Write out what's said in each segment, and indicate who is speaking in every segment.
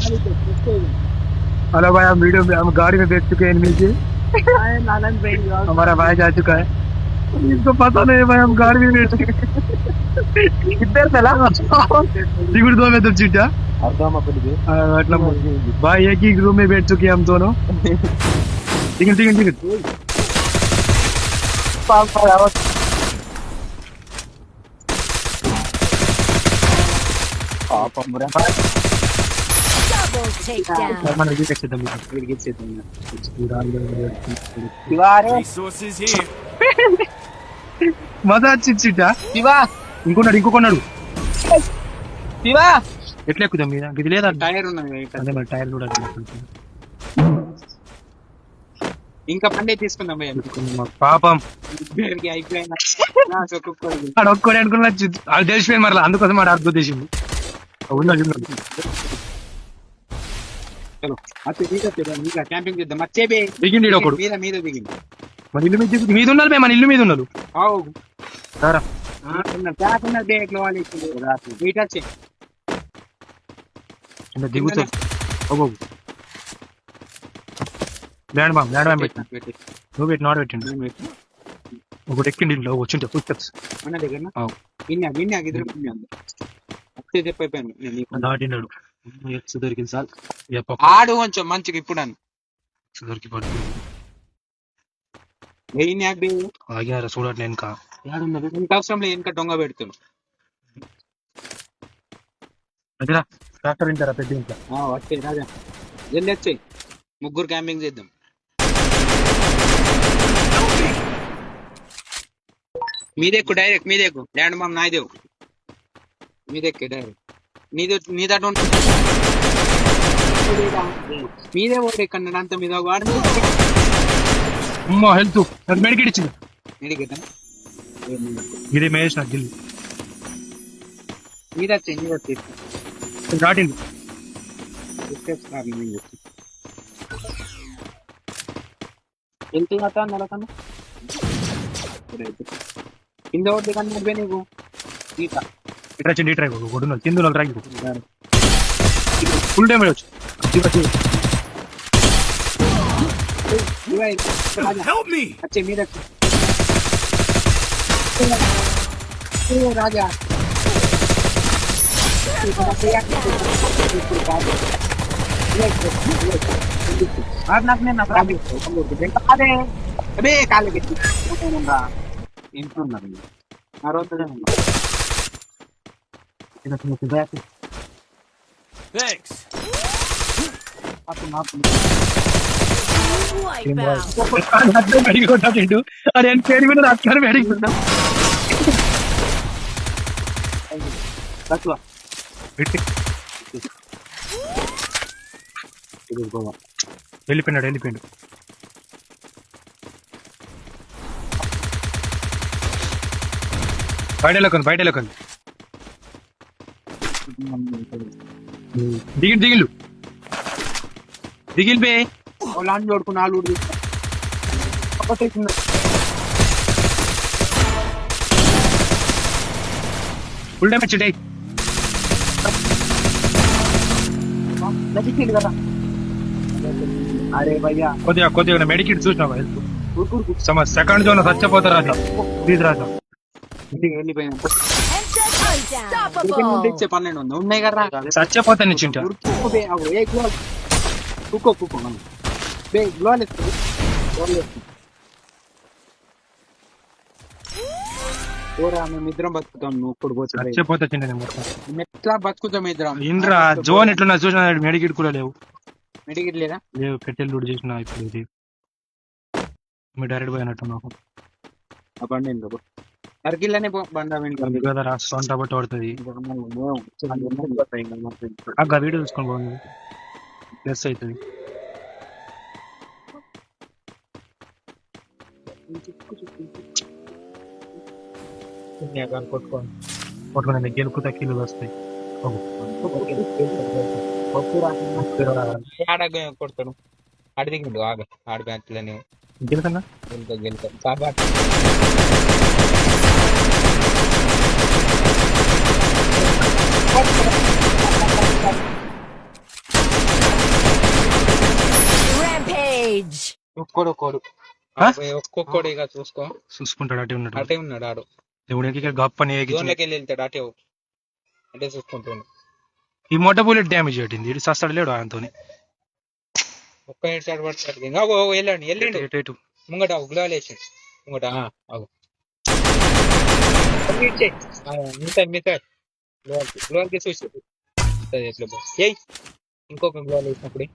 Speaker 1: Hello भाई, हम video में हम गाड़ी में बैठ चुके हैं नीचे। हमारा भाई जा चुका है। इसको पता नहीं है भाई, हम गाड़ी में बैठ चुके
Speaker 2: ఇద్దరు తెలా
Speaker 1: टिकट दो में तो चीटा
Speaker 2: అర్థం అప్పటికి
Speaker 1: मतलब भाई एक ही रूम में बैठ चुके हैं हम दोनों। टिकट टिकट टिकट
Speaker 2: పాపం రా
Speaker 3: Double takedown.
Speaker 1: మన రివ్యూ చేద్దాం
Speaker 2: వీడికి ఇచ్చేద్దాం
Speaker 4: Resources here.
Speaker 1: మజా వచ్చింది చీటా.
Speaker 2: శివా
Speaker 1: ఇంకొన్నాడు
Speaker 2: శివా
Speaker 1: ఎట్లా ఎక్కుదాం మీద ఇది లేదా
Speaker 2: టైర్ ఉన్నది
Speaker 1: అదే మరి టైర్ కూడా
Speaker 2: ఇంకా పండే తీసుకుందాం భయ్యా.
Speaker 1: పాపం
Speaker 2: ఇద్దరికి అయిపోయినా
Speaker 1: ఆడ ఒక్కడే అనుకున్నా అది తెలిసిపోయింది మరలా, అందుకోసం ఆడ అర్థం చేసింది.
Speaker 2: చలో ఇంకా క్యాంపింగ్ చేద్దాం వచ్చేబే
Speaker 1: దిగిండి ఈడ ఒకడు.
Speaker 2: మీద మీద దిగింది
Speaker 1: మన ఇల్లు మీద ఉన్నారు బే, మన ఇల్లు మీద ఉన్నారు. సారా
Speaker 2: బ్యాగ్ లో వాళ్ళు ఇటు వచ్చే
Speaker 1: దిగుతారు. ల్యాండ్ బాంబ్ పెట్టిన నువ్వు పెట్టి నాడు పెట్టిండు. ఒకటి ఎక్కిండి ఇంట్లో వచ్చింటే ఫుడ్ స్టెప్స్
Speaker 2: మన దగ్గర విన్నా ఇద్దరు వచ్చే చెప్పైపోయాను
Speaker 1: దాటినాడు. దొరికింది సార్
Speaker 2: ఆడు కొంచెం మంచిగా ఇప్పుడు అని
Speaker 1: దొరికి పడు ఆగారా చూడట్లే ఇంకా
Speaker 2: ఇంత అవసరం లేదు ఇంకా దొంగ పెడుతున్నాను
Speaker 1: అదిరా ట్రాక్టర్ ఇంటారా పెద్ద ఇంట్లో
Speaker 2: వచ్చే రాజా జల్ది వచ్చాయి ముగ్గురు క్యాంపింగ్ చేద్దాం మీదెక్కు డైరెక్ట్ మీదెక్కు ల్యాండ్ బాంబ్ నాయదేవు మీదెక్కే డైరెక్ట్ నీదట మీదే ఓడి ఇక్కడ అంత మీద వాడు
Speaker 1: అమ్మా హెల్త్ నాకు మెడికేట్ ఇచ్చింది.
Speaker 2: మెడికేటా
Speaker 1: ఇది మేష్ నాకు గిల్లి
Speaker 2: మీద వచ్చాయి మీద వచ్చి
Speaker 1: దాటింది.
Speaker 2: వెళ్తూ నెలకన్నా కింద ఒకటి కన్నా నీకు ఈత
Speaker 1: ఇట్రా చెండి ఇట్రా కొడున్నారు కింద రాగి ఫుల్ డ్యామేజ్ వచ్చు.
Speaker 4: Help me.
Speaker 2: వచ్చే మీద రాజా అదే కాళ్ళకి ఇంట్లో ఉన్నారు ఆ రోజు
Speaker 4: Thanks.
Speaker 3: Wipe out.
Speaker 1: అడిగి అరే పేరు మీద అట్లా అడిగిపోతాం. వెళ్ళిపోయాడు బయట దిగిలు బే
Speaker 2: లాంటి చూడుకున్న ఆలు
Speaker 1: ఫుల్ డ్యామేజ్ డే
Speaker 2: కదా అరే భయ్యా
Speaker 1: కొద్దిగా మెడికేట్ చూసినావా హెల్త్ సెకండ్ జోన్ చచ్చిపోతా రాజా ప్లీజ్ రాజా
Speaker 2: ఇంటికి వెళ్ళిపోయినా
Speaker 3: Unstoppable.
Speaker 2: ఇచ్చే 1200 ఉన్నాయి కదా
Speaker 1: చచ్చిపోతా నిచ్చింటా
Speaker 2: కుక్కో మేము ఇద్దరం బతుకుతాం నువ్వు ఇప్పుడు పోతే
Speaker 1: చచ్చిపోతా చిన్న మొత్తం
Speaker 2: ఎట్లా బతుకుతాం ఇద్దరం
Speaker 1: ఇంద్రా జోన్ ఎట్లున్నా చూసిన మెడికేట్ కూడా లేవు
Speaker 2: మెడికెట్ లేదా
Speaker 1: లేవు పెట్టెలు లూడ్ చేసిన ఇప్పుడు ఇది మీరు డైరెక్ట్ పోయినట్టు నాకు
Speaker 2: ఆ బండి అరకిల్లనే బండ
Speaker 1: కదా రాష్ట్రం బట్టి పడుతుంది. ఆ వీడియో చూసుకొని బాగుంది ప్లస్ అవుతుంది. కొట్టుకుని గెలుపుతా కిలు వస్తాయి.
Speaker 2: కొడతాడు ఆడి దిగిండు ఆగ ఆడి బ్యాంకులని
Speaker 1: గెలుకన్నా
Speaker 2: గెలుతా ఒక్కడొక్కడు
Speaker 1: ఆ?
Speaker 2: ఒక్కొక్కడు ఇక చూసుకో.
Speaker 1: చూసుకుంటాడు అటే ఉన్నాడు
Speaker 2: అటే ఉన్నాడు ఆడు.
Speaker 1: దేవుడికి ఇక్కడ గప్పని
Speaker 2: జోన్లోకి వెళ్ళి వెళ్తాడు అటే అంటే చూసుకుంటుండు.
Speaker 1: ఈ మొట్ట బుల్లెట్ డ్యామేజ్ పెట్టింది ఇటు సస్తాడు లేడు ఆయనతోని
Speaker 2: ఒక్క హెడ్ షాట్ పడతాడు. ఇంకా వెళ్ళండి వెళ్ళిండు
Speaker 1: ఎటు ఎటు
Speaker 2: ముంగట గులాలు వేసిండు ముంగట. అవు గ్లోల్కి చూసి ఏయ్ ఇంకొక గ్లోల్ వేసినప్పుడు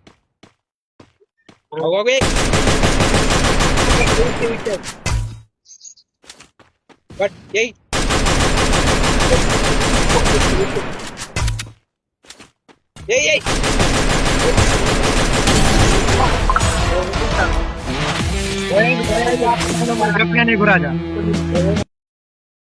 Speaker 2: బట్ ఏయ్ ఏయ్ ఏయ్
Speaker 1: గురాజా